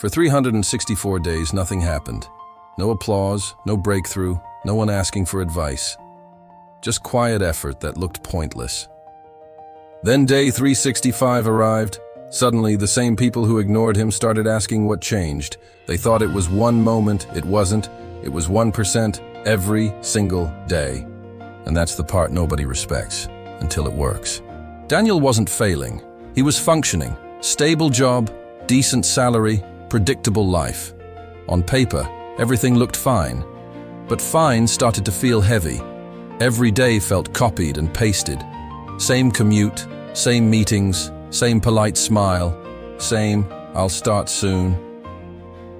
For 364 days, nothing happened. No applause, no breakthrough, no one asking for advice. Just quiet effort that looked pointless. Then day 365 arrived. Suddenly, the same people who ignored him started asking what changed. They thought it was one moment. It wasn't. It was 1% every single day. And that's the part nobody respects, until it works. Daniel wasn't failing. He was functioning. Stable job, decent salary, predictable life. On paper, everything looked fine. But fine started to feel heavy. Every day felt copied and pasted. Same commute, same meetings, same polite smile, same, "I'll start soon."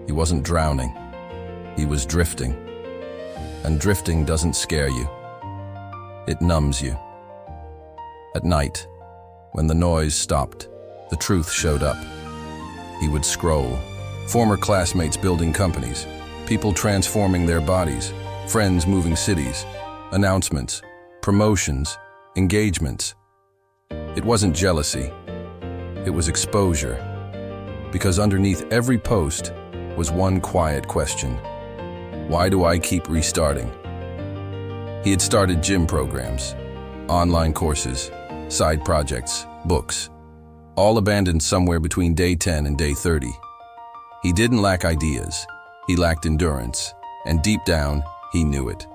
He wasn't drowning. He was drifting. And drifting doesn't scare you. It numbs you. At night, when the noise stopped, the truth showed up. He would scroll. Former classmates building companies, people transforming their bodies, friends moving cities, announcements, promotions, engagements. It wasn't jealousy. It was exposure. Because underneath every post was one quiet question. Why do I keep restarting? He had started gym programs, online courses, side projects, books, all abandoned somewhere between day 10 and day 30. He didn't lack ideas. He lacked endurance. And deep down, he knew it.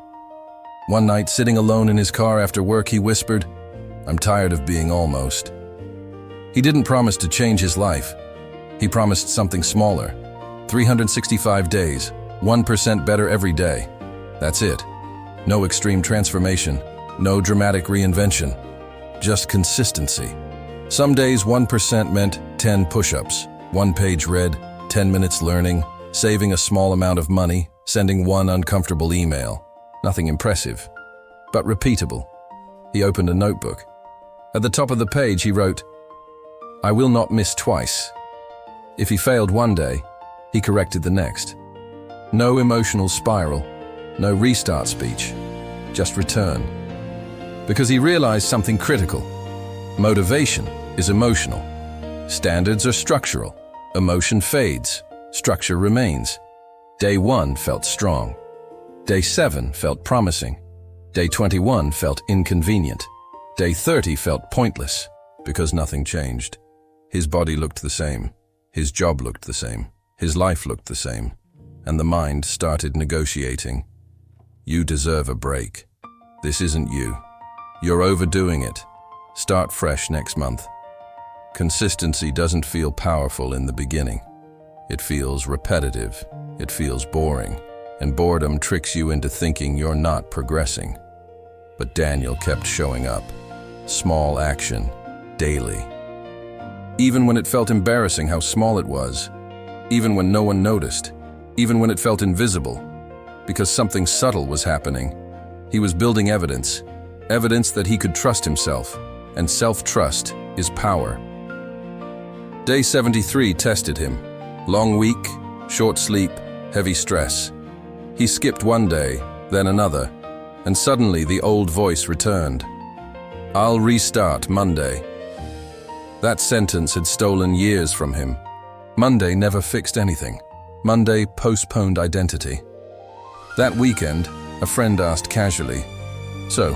One night, sitting alone in his car after work, he whispered, "I'm tired of being almost." He didn't promise to change his life. He promised something smaller. 365 days, 1% better every day. That's it. No extreme transformation, no dramatic reinvention, just consistency. Some days 1% meant 10 push-ups, 1 page read, 10 minutes learning, saving a small amount of money, sending one uncomfortable email. Nothing impressive, but repeatable. He opened a notebook. At the top of the page he wrote, "I will not miss twice." If he failed one day, he corrected the next. No emotional spiral, no restart speech, just return. Because he realized something critical. Motivation is emotional. Standards are structural. Emotion fades. Structure remains. Day 1 felt strong. Day 7 felt promising. Day 21 felt inconvenient. Day 30 felt pointless because nothing changed. His body looked the same. His job looked the same. His life looked the same. And the mind started negotiating. You deserve a break. This isn't you. You're overdoing it. Start fresh next month. Consistency doesn't feel powerful in the beginning. It feels repetitive. It feels boring. And boredom tricks you into thinking you're not progressing. But Daniel kept showing up. Small action, daily. Even when it felt embarrassing how small it was. Even when no one noticed. Even when it felt invisible. Because something subtle was happening. He was building evidence. Evidence that he could trust himself. And self-trust is power. Day 73 tested him. Long week, short sleep, heavy stress. He skipped one day, then another, and suddenly the old voice returned. "I'll restart Monday." That sentence had stolen years from him. Monday never fixed anything. Monday postponed identity. That weekend, a friend asked casually, "So,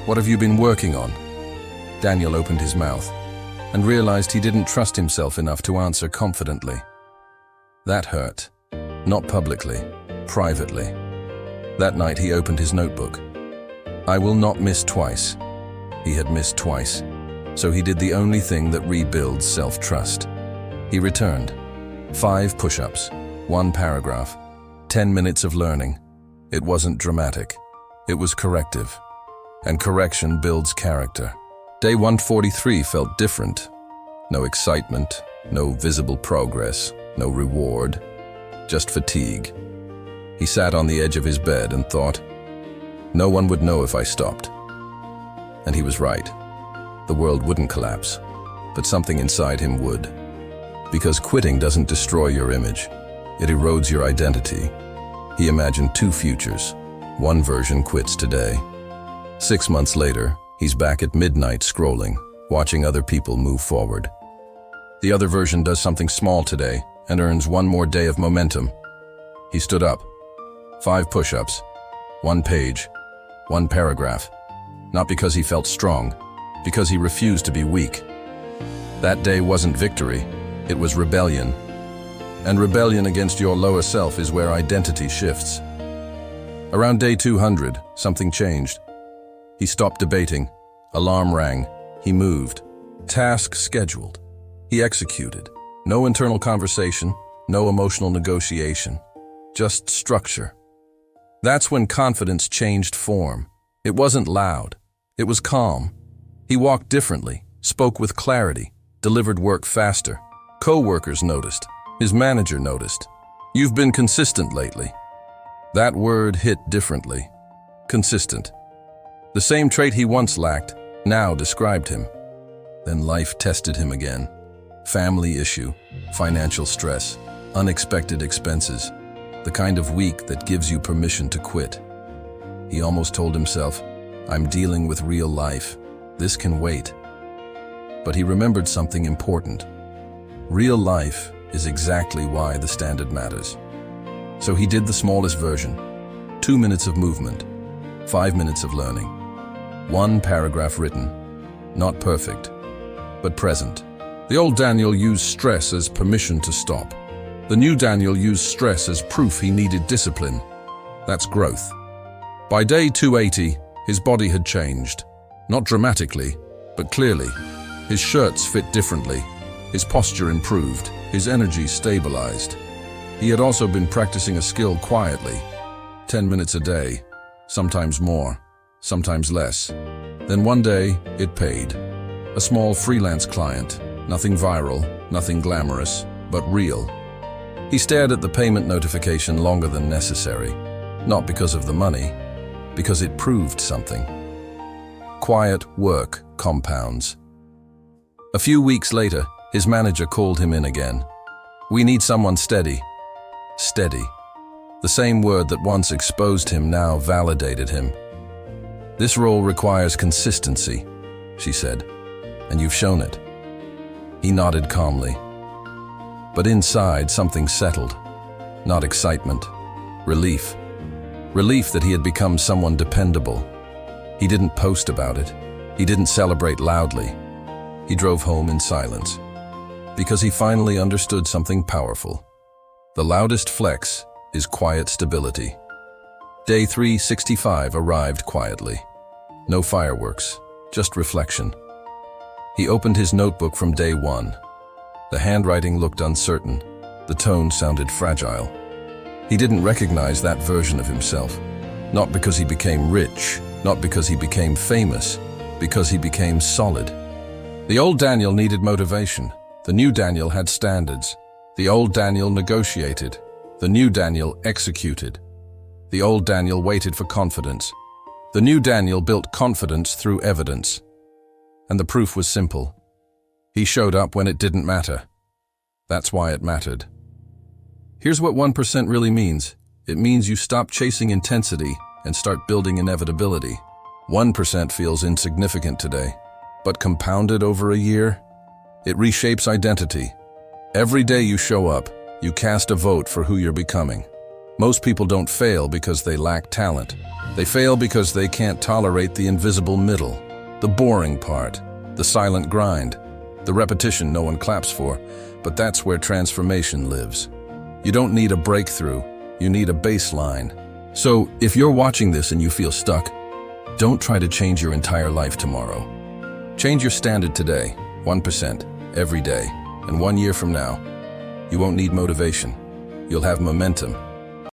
what have you been working on?" Daniel opened his mouth and realized he didn't trust himself enough to answer confidently. That hurt. Not publicly, privately. That night he opened his notebook. "I will not miss twice." He had missed twice, so he did the only thing that rebuilds self-trust. He returned. 5 push-ups, 1 paragraph, 10 minutes of learning. It wasn't dramatic. It was corrective. And correction builds character. Day 143 felt different. No excitement, no visible progress, no reward, just fatigue. He sat on the edge of his bed and thought, "No one would know if I stopped." And he was right. The world wouldn't collapse, but something inside him would. Because quitting doesn't destroy your image. It erodes your identity. He imagined 2 futures. One version quits today. 6 months later, he's back at midnight scrolling, watching other people move forward. The other version does something small today and earns one more day of momentum. He stood up. 5 push-ups, 1 page, 1 paragraph. Not because he felt strong, because he refused to be weak. That day wasn't victory, it was rebellion. And rebellion against your lower self is where identity shifts. Around day 200, something changed. He stopped debating. Alarm rang. He moved. Task scheduled. He executed. No internal conversation, no emotional negotiation. Just structure. That's when confidence changed form. It wasn't loud. It was calm. He walked differently, spoke with clarity, delivered work faster. Co-workers noticed. His manager noticed. You've been consistent lately. That word hit differently. Consistent. The same trait he once lacked now described him. Then life tested him again. Family issue, financial stress, unexpected expenses, the kind of week that gives you permission to quit. He almost told himself, I'm dealing with real life. This can wait. But he remembered something important. Real life is exactly why the standard matters. So he did the smallest version. 2 minutes of movement, 5 minutes of learning. 1 paragraph written. Not perfect, but present. The old Daniel used stress as permission to stop. The new Daniel used stress as proof he needed discipline. That's growth. By day 280, his body had changed. Not dramatically, but clearly. His shirts fit differently. His posture improved. His energy stabilized. He had also been practicing a skill quietly. 10 minutes a day, sometimes more, sometimes less. Then one day, it paid. A small freelance client, nothing viral, nothing glamorous, but real. He stared at the payment notification longer than necessary, not because of the money, because it proved something. Quiet work compounds. A few weeks later, his manager called him in again. We need someone steady. Steady. The same word that once exposed him now validated him. This role requires consistency, she said, and you've shown it. He nodded calmly. But inside, something settled. Not excitement. Relief. Relief that he had become someone dependable. He didn't post about it. He didn't celebrate loudly. He drove home in silence. Because he finally understood something powerful. The loudest flex is quiet stability. Day 365 arrived quietly. No fireworks, just reflection. He opened his notebook from day 1. The handwriting looked uncertain. The tone sounded fragile. He didn't recognize that version of himself. Not because he became rich, not because he became famous, because he became solid. The old Daniel needed motivation. The new Daniel had standards. The old Daniel negotiated. The new Daniel executed. The old Daniel waited for confidence. The new Daniel built confidence through evidence. And the proof was simple. He showed up when it didn't matter. That's why it mattered. Here's what 1% really means. It means you stop chasing intensity and start building inevitability. 1% feels insignificant today, but compounded over a year, it reshapes identity. Every day you show up, you cast a vote for who you're becoming. Most people don't fail because they lack talent. They fail because they can't tolerate the invisible middle, the boring part, the silent grind, the repetition no one claps for, but that's where transformation lives. You don't need a breakthrough, you need a baseline. So, if you're watching this and you feel stuck, don't try to change your entire life tomorrow. Change your standard today, 1%, every day, and 1 year from now, you won't need motivation. You'll have momentum.